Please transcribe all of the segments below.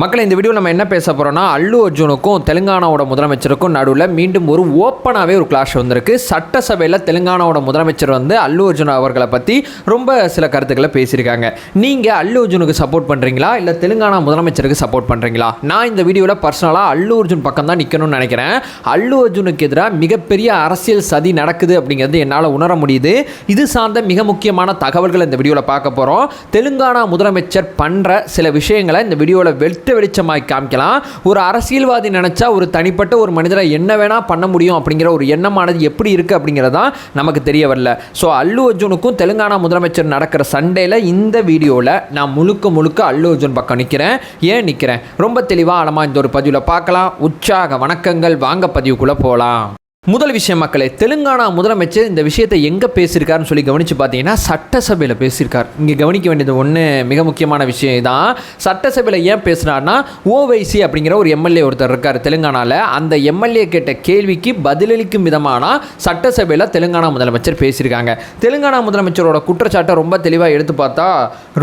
மக்கள் இந்த வீடியோ நம்ம என்ன பேச போகிறோம்னா அல்லு அர்ஜுனுக்கும் தெலுங்கானாவோட முதலமைச்சருக்கும் நடுவில் மீண்டும் ஒரு ஓப்பனாகவே ஒரு கிளாஷ் வந்திருக்கு. சட்டசபையில் தெலுங்கானாவோட முதலமைச்சர் அல்லு அர்ஜுன் அவர்களை பற்றி ரொம்ப சில கருத்துக்களை பேசியிருக்காங்க. நீங்கள் அல்லு அர்ஜுனுக்கு சப்போர்ட் பண்ணுறீங்களா இல்லை தெலுங்கானா முதலமைச்சருக்கு சப்போர்ட் பண்ணுறீங்களா? நான் இந்த வீடியோவில் பர்சனலாக அல்லு அர்ஜுன் பக்கம் தான் நிற்கணும்னு நினைக்கிறேன். அல்லு அர்ஜுனுக்கு எதிராக மிகப்பெரிய அரசியல் சதி நடக்குது அப்படிங்கிறது என்னால் உணர முடியுது. இது சார்ந்த மிக முக்கியமான தகவல்களை இந்த வீடியோவில் பார்க்க போகிறோம். தெலுங்கானா முதலமைச்சர் பண்ணுற சில விஷயங்களை இந்த வீடியோவில் வெளிச்சமாய் காமிக்கலாம். ஒரு அரசியல்வாதி நினைச்சா ஒரு தனிப்பட்ட ஒரு மனிதரை என்ன வேணா பண்ண முடியும் அப்படிங்கிற ஒரு எண்ணமானது எப்படி இருக்கு அப்படிங்கிறதா நமக்கு தெரிய வரல. ஸோ அல்லு அர்ஜுனுக்கும் தெலுங்கானா முதலமைச்சர் நடக்கிற சண்டேல இந்த வீடியோவில் நான் முழுக்க அல்லு அர்ஜுன் பக்கம் நிற்கிறேன். ஏன் நிற்கிறேன் ரொம்ப தெளிவாக ஆழமாக இந்த ஒரு பதிவில் பார்க்கலாம். உற்சாக வணக்கங்கள், வாங்க பதிவுக்குள்ளே போகலாம். முதல் விஷயம் மக்களே, தெலுங்கானா முதலமைச்சர் இந்த விஷயத்தை எங்கே பேசியிருக்காருன்னு சொல்லி கவனித்து பார்த்தீங்கன்னா சட்டசபையில் பேசியிருக்கார். இங்கே கவனிக்க வேண்டியது ஒன்று மிக முக்கியமான விஷயம் தான். சட்டசபையில் ஏன் பேசுனார்னா, ஓவைசி அப்படிங்கிற ஒரு எம்எல்ஏ ஒருத்தர் இருக்கார் தெலுங்கானாவில். அந்த எம்எல்ஏ கேட்ட கேள்விக்கு பதிலளிக்கும் விதமான சட்டசபையில் தெலுங்கானா முதலமைச்சர் பேசியிருக்காங்க. தெலுங்கானா முதலமைச்சரோட குற்றச்சாட்டை ரொம்ப தெளிவாக எடுத்து பார்த்தா,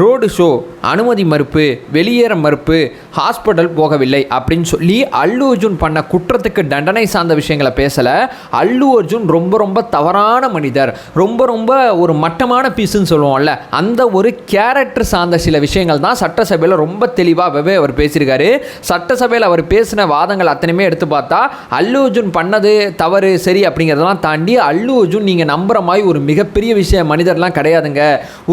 ரோடு ஷோ, அனுமதி மறுப்பு, வெளியேற மறுப்பு, ஹாஸ்பிட்டல் போகவில்லை அப்படின்னு சொல்லி அல்லு அர்ஜுன் பண்ண குற்றத்துக்கு தண்டனை சார்ந்த விஷயங்களை பேசலை. அல்லு அர்ஜுன் ரொம்ப தவறான மனிதர், ரொம்ப ஒரு மட்டமான பீஸ்ன்னு சொல்லுவோம்ல, அந்த ஒரு கேரக்டர் சார்ந்த சில விஷயங்கள் தான் சட்டசபையில் ரொம்ப தெளிவாகவே அவர் பேசியிருக்காரு. சட்டசபையில் அவர் பேசின வாதங்கள் அத்தனையுமே எடுத்து பார்த்தா அல்லு அர்ஜுன் பண்ணது தவறு சரி அப்படிங்கிறதெல்லாம் தாண்டி அல்லு அர்ஜுன் நீங்கள் நம்புற மாதிரி ஒரு மிகப்பெரிய விஷயம் மனிதர்லாம் கிடையாதுங்க,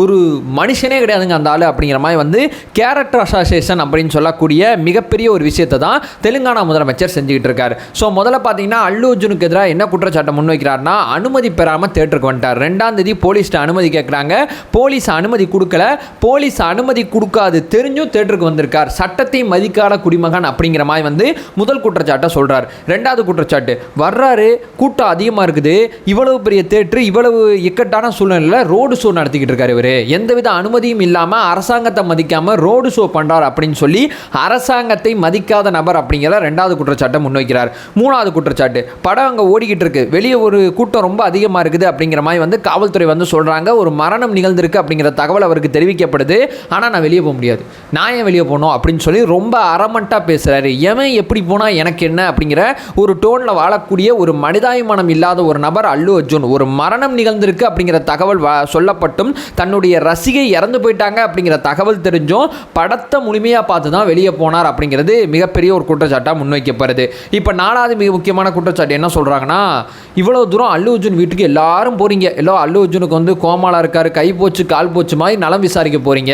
ஒரு மனுஷனே கிடையாதுங்க அந்த ஆள் அப்படிங்கிற மாதிரி கேரக்டர் அசோசியேஷன் அப்படின்னு சொல்லக்கூடிய மிகப்பெரிய ஒரு விஷயத்தை தான் தெலுங்கானா முதலமைச்சர் செஞ்சுக்கிட்டு இருக்காரு. ஸோ முதல்ல பார்த்தீங்கன்னா அல்லு அர்ஜுனுக்கு எதிராக என்ன குற்றச்சாட்டை முன்வைக்கிறார்னா, அனுமதி பெறாமல் தேட்டருக்கு வந்துட்டார். 2ஆம் தேதி போலீஸ்ட்ட அனுமதி கேட்குறாங்க, போலீஸ் அனுமதி கொடுக்கல, போலீஸ் அனுமதி கொடுக்காது தெரிஞ்சும் தேட்டருக்கு வந்திருக்கார், சட்டத்தை மதிக்காத குடிமகன் அப்படிங்கிற மாதிரி முதல் குற்றச்சாட்டை சொல்றார். 2வது குற்றச்சாட்டு, வர்றாரு, கூட்டம் அதிகமாக இருக்குது, இவ்வளவு பெரிய தேட்டர், இவ்வளவு இக்கட்டான சூழ்நிலையில் ரோடு ஷோ நடத்திக்கிட்டு இருக்காரு, இவர் எந்தவித அனுமதியும் இல்லாமல் அரசாங்கத்தை மதிக்காமல் ரோடு ஷோ பண்ணுறார் அப்படின்னு சொல்லி அரசாங்கத்தை மதிக்காத நபர் அப்படிங்கிற 2வது குற்றச்சாட்டை முன்வைக்கிறார். 3வது குற்றச்சாட்டு, படம் அங்கே ஓடிக்கிட்டு இருக்கு, வெளியே ஒரு கூட்டம் ரொம்ப அதிகமாக இருக்குது அப்படிங்கிற மாதிரி காவல்துறை சொல்கிறாங்க, ஒரு மரணம் நிகழ்ந்திருக்கு அப்படிங்கிற தகவல் அவருக்கு தெரிவிக்கப்படுது, ஆனால் நான் வெளியே போக முடியாது, நான் ஏன் வெளியே போகணும் அப்படின்னு சொல்லி ரொம்ப அரமண்டாக பேசுகிறாரு. எவன் எப்படி போனால் எனக்கு என்ன அப்படிங்கிற ஒரு டோனில் வாழக்கூடிய ஒரு மனிதாபிமானம் இல்லாத ஒரு நபர் அல்லு அர்ஜுன். ஒரு மரணம் நிகழ்ந்திருக்கு அப்படிங்கிற தகவல் சொல்லப்பட்டும் தன்னுடைய ரசிகை இறந்து போயிட்டாங்க அப்படிங்கிற தகவல் தெரிஞ்சும் படத்தை முழுமையாக பார்த்து தான் வெளியே போனார் அப்படிங்கிறது மிகப்பெரிய ஒரு குற்றச்சாட்டாக முன்வைக்கப்படுது. இப்போ 4வது மிக முக்கியமான குற்றச்சாட்டு என்ன சொல்கிறாங்கன்னா, இவ்வளோ தூரம் அல்லு அர்ஜுன் வீட்டுக்கு எல்லாரும் போகிறீங்க, அல்லு அர்ஜுனுக்கு கோமாளா இருக்காரு, கை போச்சு கால் போச்சு மாதிரி நலம் விசாரிக்க போகிறீங்க,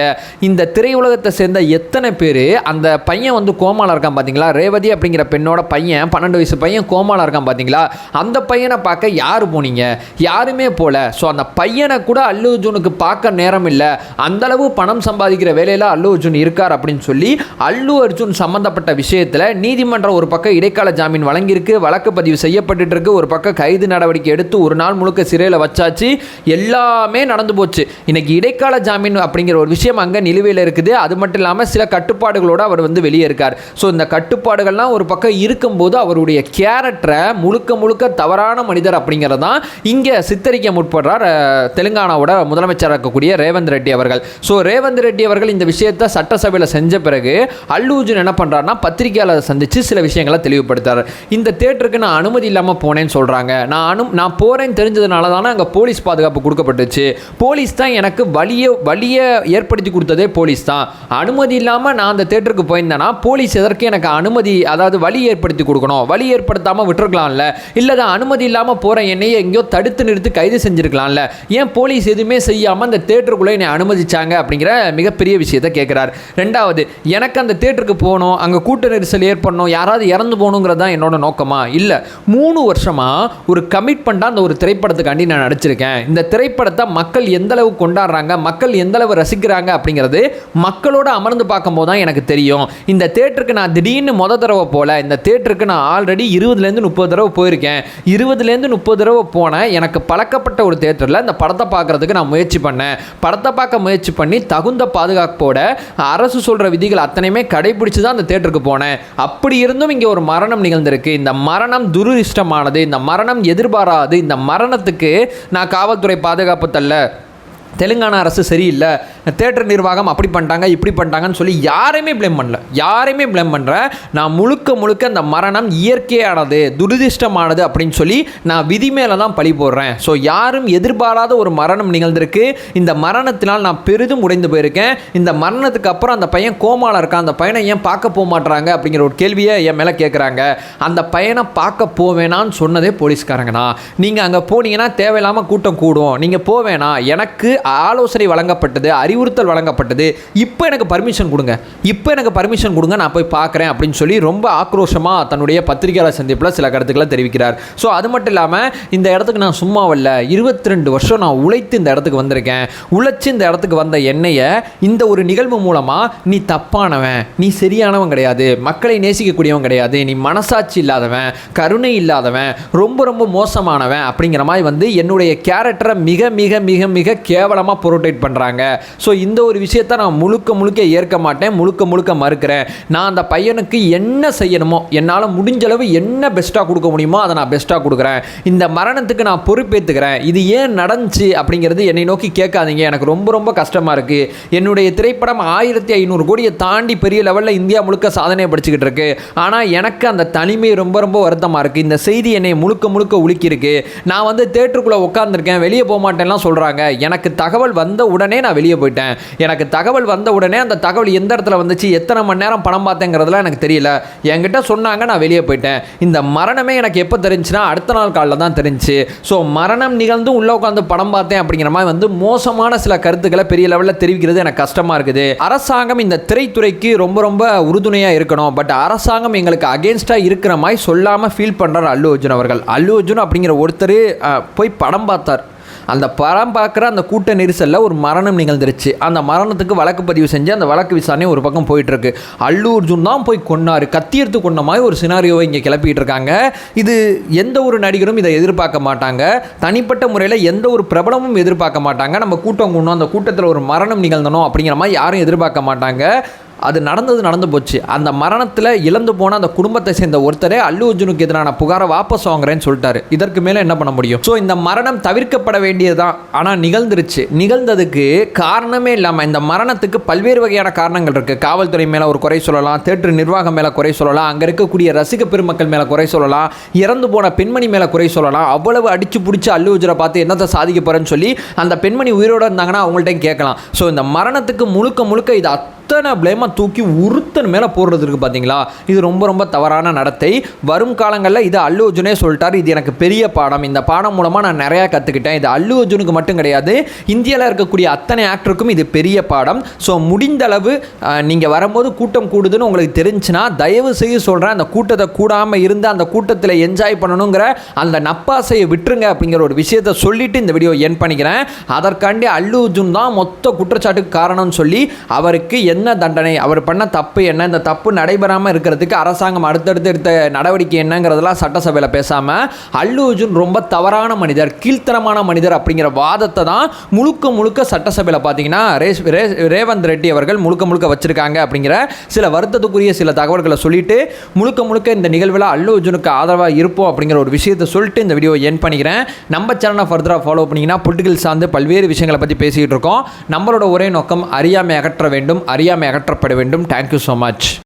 இந்த திரையுலகத்தை சேர்ந்த எத்தனை பேர் அந்த பையன் கோமாளா இருக்கான் பார்த்தீங்களா, ரேவதி அப்படிங்கிற பெண்ணோட பையன், 12 வயசு பையன் கோமாளா இருக்கான் பார்த்தீங்களா, அந்த பையனை பார்க்க யார் போனீங்க? யாருமே போல. ஸோ அந்த பையனை கூட அல்லு அர்ஜுனுக்கு பார்க்க நேரம் இல்லை, அந்தளவு பணம் சம்பாதிக்கிற வேலையில் அல்லு அர்ஜுன் இருக்கார் அப்படின்னு சொல்லி அல்லு அர்ஜுன் சம்பந்தப்பட்ட விஷயத்தில் நீதிமன்றம் ஒரு பக்கம் இடைக்கால ஜாமீன் வழங்கியிருக்கு, வழக்கு பதிவு செய்யப்பட்டு இருக்கு, ஒரு பக்கம் கைது நடவடிக்கை எடுத்து ஒரு நாள் முழுக்க சிறையில் வச்சாச்சு, எல்லாமே நடந்து போச்சு. இன்னைக்கு இடைக்கால ஜாமீன் அப்படிங்கிற ஒரு விஷயம் அங்கே நிலுவையில் இருக்குது. அது மட்டும் இல்லாமல் சில கட்டுப்பாடுகளோடு அவர் வெளியே இருக்கார். ஸோ இந்த கட்டுப்பாடுகள்லாம் ஒரு பக்கம் இருக்கும்போது அவருடைய கேரக்டரை முழுக்க தவறான மனிதர் அப்படிங்கிறதான் இங்கே சித்தரிக்க முற்படுறார் தெலுங்கானாவோட முதலமைச்சராக இருக்கக்கூடிய ரேவந்த் ரெட்டி அவர்கள். ஸோ ரேவந்த் ரெட்டி அவர்கள் இந்த விஷயத்தை சட்டசபையில் செஞ்ச பிறகு அல்லு அர்ஜுன் என்ன பண்ணுறாருன்னா, பத்திரிகையாளரை சந்தித்து சில விஷயங்களை தெளிவுபடுத்தார். இந்த தேட்டருக்கு நான் அனுமதி இல்லாமல் போனேன்னு சொல்கிறாங்க, நான் போகிறேன்னு தெரிஞ்சதுனால தானே அங்கே போலீஸ் பாதுகாப்பு கொடுக்கப்பட்டுச்சு, போலீஸ் தான் எனக்கு வழியை ஏற்படுத்தி கொடுத்ததே போலீஸ் தான், அனுமதி இல்லாமல் நான் அந்த தேட்டருக்கு போயிருந்தேன்னா போலீஸ் எதற்கு எனக்கு அனுமதி, அதாவது வழி ஏற்படுத்தி கொடுக்கணும், வழி ஏற்படுத்தாமல் விட்டுருக்கலாம்ல, இல்லை தான் அனுமதி இல்லாமல் போகிற என்னையே எங்கேயோ தடுத்து நிறுத்தி கைது செஞ்சுருக்கலாம்ல, ஏன் போலீஸ் எதுவுமே செய்யாமல் அந்த தேட்டருக்குள்ளே என்னை அனுமதிச்சாங்க அப்படிங்கிற மிகப்பெரிய விஷயத்தை கேட்குறாரு. 2வது, எனக்கு அந்த தேட்டருக்கு போகணும், அங்கே கூட்ட நெரிசல் ஏற்படணும், யாராவது இறந்து போகணுங்கிறது தான் என்னோட நோக்கமா? இல்லை, 3 வருஷமாக ஒரு கமிட்மெண்ட்டாக அந்த ஒரு திரைப்படத்துக்காண்டி நான் நடிச்சிருக்கேன், இந்த திரைப்படத்தை மக்கள் எந்தளவு கொண்டாடுறாங்க, மக்கள் எந்தளவு ரசிக்கிறாங்க அப்படிங்கிறது மக்களோட அமர்ந்து பார்க்கும்போது தான் எனக்கு தெரியும். இந்த தேட்டருக்கு நான் திடீர்னு தடவை போல, இந்த தேட்டருக்கு நான் ஆல்ரெடி 20லேருந்து 30 தடவை போயிருக்கேன், 20லேருந்து 30 தடவை போனேன், எனக்கு பழக்கப்பட்ட ஒரு தேட்டரில் இந்த படத்தை பார்க்குறதுக்கு நான் முயற்சி பண்ணேன், படத்தை பார்க்க முயற்சி பண்ணி தகுந்த பாதுகாப்போட அரசு சொல்கிற விதிகள் அத்தனையுமே கடைபிடிச்சு தான் அந்த தேட்டருக்கு போனேன், அப்படி இருந்தும் இங்கே ஒரு மரணம் நிகழ்ந்திருக்கு, இந்த மரணம் துரதிர்ஷ்டமானது, இந்த மரணம் எதிர்பாராது, இந்த மரணத்துக்கு நான் காவல்துறை பாதுகாப்பு தள்ள தெலுங்கானா அரசு சரியில்லை, தேட்டர் நிர்வாகம் அப்படி பண்ணிட்டாங்க இப்படி பண்ணிட்டாங்கன்னு சொல்லி யாரையுமே ப்ளேம் பண்ணுற நான் முழுக்க அந்த மரணம் இயற்கையானது, துரதிர்ஷ்டமானது அப்படின்னு சொல்லி நான் விதி மேலே தான் பழி போடுறேன். ஸோ யாரும் எதிர்பாராத ஒரு மரணம் நிகழ்ந்திருக்கு. இந்த மரணத்தினால் நான் பெரிதும் உடைந்து போயிருக்கேன். இந்த மரணத்துக்கு அப்புறம் அந்த பையன் கோமாவில் இருக்கான், அந்த பையனை ஏன் பார்க்க போக மாட்டுறாங்க அப்படிங்கிற ஒரு கேள்வியை என் மேலே கேட்குறாங்க. அந்த பையனை பார்க்க போவேனான்னு சொன்னதே போலீஸ்காரங்கண்ணா. நீங்கள் அங்கே போனீங்கன்னா தேவையில்லாமல் கூட்டம் கூடும், நீங்கள் போவேனா, எனக்கு ஆலோசனை வழங்கப்பட்டது, அறிவுறுத்தல் வழங்கப்பட்டது, இப்போ எனக்கு பர்மிஷன் கொடுங்க நான் போய் பார்க்குறேன் அப்படின்னு சொல்லி ரொம்ப ஆக்ரோஷமாக தன்னுடைய பத்திரிகையாளர் சந்திப்பில் சில கருத்துக்களை தெரிவிக்கிறார். ஸோ அது மட்டும் இல்லாமல் இந்த இடத்துக்கு நான் சும்மா வரல, 22 வருஷம் நான் உழைத்து இந்த இடத்துக்கு வந்திருக்கேன். உழைச்சி இந்த இடத்துக்கு வந்த என்னையை இந்த ஒரு நிகழ்வு மூலமாக நீ தப்பானவன், நீ சரியானவன் கிடையாது, மக்களை நேசிக்கக்கூடியவன் கிடையாது, நீ மனசாட்சி இல்லாதவன், கருணை இல்லாதவன், ரொம்ப மோசமானவன் அப்படிங்கிற மாதிரி என்னுடைய கேரக்டரை மிக மிக மிக மிக கேவலமாக புரோட்டேட் பண்ணுறாங்க. ஸோ இந்த ஒரு விஷயத்தை நான் முழுக்க ஏற்க மாட்டேன், முழுக்க மறுக்கிறேன். நான் அந்த பையனுக்கு என்ன செய்யணுமோ, என்னால் முடிஞ்சளவு என்ன பெஸ்ட்டாக கொடுக்க முடியுமோ அதை நான் பெஸ்ட்டாக கொடுக்குறேன். இந்த மரணத்துக்கு நான் பொறுப்பேற்றுக்கிறேன். இது ஏன் நடந்துச்சு அப்படிங்கிறது என்னை நோக்கி கேட்காதீங்க. எனக்கு ரொம்ப கஷ்டமாக இருக்குது. என்னுடைய திரைப்படம் 1500 கோடியை தாண்டி பெரிய லெவலில் இந்தியா முழுக்க சாதனையை படிச்சுக்கிட்டு இருக்கு. ஆனால் எனக்கு அந்த தனிமை ரொம்ப வருத்தமாக இருக்குது. இந்த செய்தி என்னை முழுக்க உலுக்கியிருக்கு. நான் தேட்டருக்குள்ளே உட்காந்துருக்கேன், வெளியே போக மாட்டேன்லாம் சொல்கிறாங்க. எனக்கு தகவல் வந்த உடனே நான் வெளியே போயிட்டேன். எனக்கு தகவல் வந்த உடனே அந்த தகவல் எந்த இடத்துல வந்துச்சு, எத்தனை மணி நேரம் படம் பார்த்தேங்கிறதுலாம் எனக்கு தெரியல. என்கிட்ட சொன்னாங்க, நான் வெளியே போயிட்டேன். இந்த மரணமே எனக்கு எப்போ தெரிஞ்சுன்னா அடுத்த நாள் காலையில் தான் தெரிஞ்சு. ஸோ மரணம் நிகழ்ந்து உள்ளே உட்காந்து படம் பார்த்தேன் அப்படிங்கிற மாதிரி மோசமான சில கருத்துக்களை பெரிய லெவலில் தெரிவிக்கிறது எனக்கு கஷ்டமாக இருக்குது. அரசாங்கம் இந்த திரைத்துறைக்கு ரொம்ப உறுதுணையாக இருக்கணும். பட் அரசாங்கம் எங்களுக்கு அகேன்ஸ்டாக இருக்கிற மாதிரி சொல்லாமல் ஃபீல் பண்ணுறார் அல்லு அர்ஜுன் அவர்கள். அல்லு அர்ஜுன் அப்படிங்கிற ஒருத்தர் போய் படம் பார்த்தார். அந்த படம் பார்க்குற அந்த கூட்ட நெரிசலில் ஒரு மரணம் நிகழ்ந்துருச்சு. அந்த மரணத்துக்கு வழக்கு பதிவு செஞ்சு அந்த வழக்கு விசாரணை ஒரு பக்கம் போயிட்டுருக்கு. அல்லு அர்ஜுன் தான் போய் கொன்னார், கத்தி எடுத்து கொண்ட மாதிரி ஒரு சினாரியோவை இங்கே கிளப்பிட்டு இருக்காங்க. இது எந்த ஒரு நடிகரும் இதை எதிர்பார்க்க மாட்டாங்க. தனிப்பட்ட முறையில் எந்த ஒரு பிரபலமும் எதிர்பார்க்க மாட்டாங்க. நம்ம கூட்டம் கொண்டோம், அந்த கூட்டத்தில் ஒரு மரணம் நிகழ்ந்தனோ அப்படிங்கிற மாதிரி யாரும் எதிர்பார்க்க மாட்டாங்க. அது நடந்து போச்சு. அந்த மரணத்தில் இழந்து போன அந்த குடும்பத்தை சேர்ந்த ஒருத்தரே அல்லு அர்ஜுனுக்கு எதிரான புகாரை வாபஸ் வாங்குறேன்னு சொல்லிட்டாரு. இதற்கு மேலே என்ன பண்ண முடியும்? ஸோ இந்த மரணம் தவிர்க்கப்பட வேண்டியதுதான். ஆனால் நிகழ்ந்துருச்சு. நிகழ்ந்ததுக்கு காரணமே இல்லாமல் இந்த மரணத்துக்கு பல்வேறு வகையான காரணங்கள் இருக்குது. காவல்துறை மேலே ஒரு குறை சொல்லலாம், தேட்டர் நிர்வாகம் மேலே குறை சொல்லலாம், அங்கே இருக்கக்கூடிய ரசிக பெருமக்கள் மேலே குறை சொல்லலாம், இறந்து போன பெண்மணி மேலே குறை சொல்லலாம். அவ்வளவு அடிச்சு பிடிச்சி அல்லு அர்ஜுனை பார்த்து என்னத்தை சாதிக்க போகிறேன்னு சொல்லி அந்த பெண்மணி உயிரோடு இருந்தாங்கன்னா அவங்கள்ட்டையும் கேட்கலாம். ஸோ இந்த மரணத்துக்கு முழுக்க இது அத்தனை பிளேமாக தூக்கி ஒருத்தன் மேலே போடுறது இருக்குது பார்த்தீங்களா? இது ரொம்ப தவறான நடத்தை. வரும் காலங்களில் இது அல்லு அர்ஜுனே சொல்லிட்டார், இது எனக்கு பெரிய பாடம், இந்த பாடம் மூலமாக நான் நிறையா கற்றுக்கிட்டேன். இது அல்லு அர்ஜுனுக்கு மட்டும் கிடையாது, இந்தியாவில் இருக்கக்கூடிய அத்தனை ஆக்டருக்கும் இது பெரிய பாடம். ஸோ முடிந்தளவு நீங்கள் வரும்போது கூட்டம் கூடுதுன்னு உங்களுக்கு தெரிஞ்சுன்னா தயவு செய்து சொல்கிறேன், அந்த கூட்டத்தை கூடாமல் இருந்து அந்த கூட்டத்தில் என்ஜாய் பண்ணணுங்கிற அந்த நப்பாசையை விட்டுருங்க அப்படிங்கிற ஒரு விஷயத்தை சொல்லிவிட்டு இந்த வீடியோ என் பண்ணிக்கிறேன். அதற்காண்டி அல்லு அர்ஜுன் தான் மொத்த குற்றச்சாட்டுக்கு காரணம்னு சொல்லி அவருக்கு என்ன தண்டனை, அவர் பண்ண தப்பு என்ன, இந்த தப்பு நடைபெறாமல் இருக்கிறதுக்கு அரசாங்கம் அடுத்தடுத்து எடுத்த நடவடிக்கை என்னங்கிறதெல்லாம் சட்டசபையில் பேசாமல் அல்லு அர்ஜுன் ரொம்ப தவறான மனிதர், கீழ்த்தரமான மனிதர் அப்படிங்கிற வாதத்தை தான் முழுக்க சட்டசபையில் பார்த்தீங்கன்னா ரேவந்த் ரெட்டி அவர்கள் முழுக்க வச்சிருக்காங்க அப்படிங்கிற சில வருத்தத்துக்குரிய சில தகவல்களை சொல்லிட்டு முழுக்க இந்த நிகழ்வில் அல்லு அர்ஜுனுக்கு ஆதரவாக இருப்போம் அப்படிங்கிற ஒரு விஷயத்தை சொல்லிட்டு இந்த வீடியோ என் பண்ணிக்கிறேன். நம்ம சேனலை ஃபர்தராக ஃபாலோ பண்ணிங்கன்னா பொலிட்டிக்கல் சார்ந்து பல்வேறு விஷயங்களை பற்றி பேசிக்கிட்டு இருக்கோம். நம்மளோட ஒரே நோக்கம் அறியாமை அகற்ற வேண்டும், அறியாமை அகற்றப்பட வேண்டும். Thank you so much.